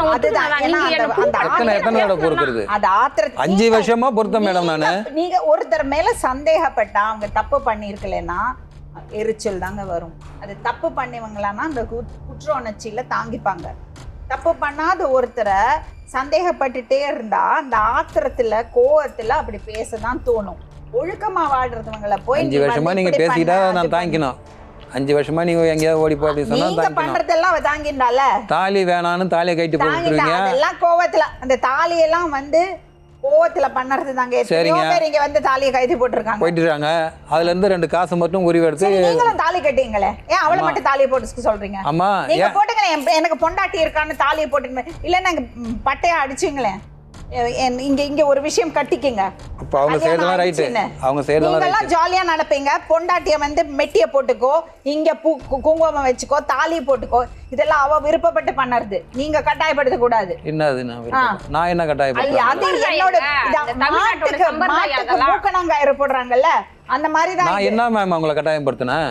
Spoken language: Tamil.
எத்தனை தடவை பொறுக்கிறது? 5 வருஷமா பொறுத்த மேடம். நானு நீங்க ஒருத்தர் மேல சந்தேகப்பட்டா அவங்க தப்பு பண்ணிருக்கலன்னா எரிச்சல் தாங்க வரும். அது தப்பு பண்ணிவங்களான்னா அந்த குற்ற உணர்ச்சியில தாங்கிப்பாங்க. தப்பு பண்ணாத ஒருத்தரை சந்தேகப்பட்டுட்டே இருந்தா அந்த ஆத்திரத்துல கோவத்துல அப்படி பேசதான் தோணும். ஒழுக்கமா வாழ்றவங்களை போய் 5 வருஷமா நீங்க பேசிட்டா நான் தாங்கிக்கணும். 5 வருஷமா நீங்க எங்கேயாவது ஓடி போய் சொன்னா நீங்க பண்றதெல்லாம் அவ தாங்கிண்டால. தாலி வேணான்னு தாலியை கட்டி போட்டுருவீங்க. அதெல்லாம் கோவத்துல அந்த தாலியெல்லாம் வந்து கோவத்துல பண்ணறது தாங்க. எத்தனையோ பேர் இங்க வந்து தாலியை கைது போட்டுருக்காங்க, போயிட்டுறாங்க. அதுல இருந்து 2 காசு மட்டும் உரிவு எடுத்து நீங்களும் தாலி கட்டிங்களே. ஏன் அவளை மட்டும் தாலியை போட்டு சொல்றீங்க? ஆமா, நீங்க போட்டுங்களேன். எனக்கு பொண்டாட்டி இருக்கான்னு தாலியை போட்டு இல்லைன்னா பட்டையா அடிச்சுங்களேன். இங்க ஒரு விஷயம் கட்டிக்கங்க. அப்ப அவங்க செய்யறதெல்லாம் ரைட். அவங்க செய்யறதெல்லாம் நீங்கலாம் ஜாலியா நடப்பீங்க. பொண்டாட்டிய வந்து மெட்டிய போட்டுக்கோ, இங்க குங்குமம் வச்சுக்கோ, தாலி போட்டுக்கோ. இதெல்லாம் அவ விருப்பப்பட்டு பண்ணறது. நீங்க கட்டாயப்படுத்த கூடாது. என்னது நான் என்ன கட்டாயப்படுத்த? அது என்னோட மாட்டுக்கு மூக்கணாங்கயிறு போடுறாங்கல்ல அந்த மாதிரி தான். நான் என்ன மேம் அவங்களை கட்டாயப்படுத்தினேன்?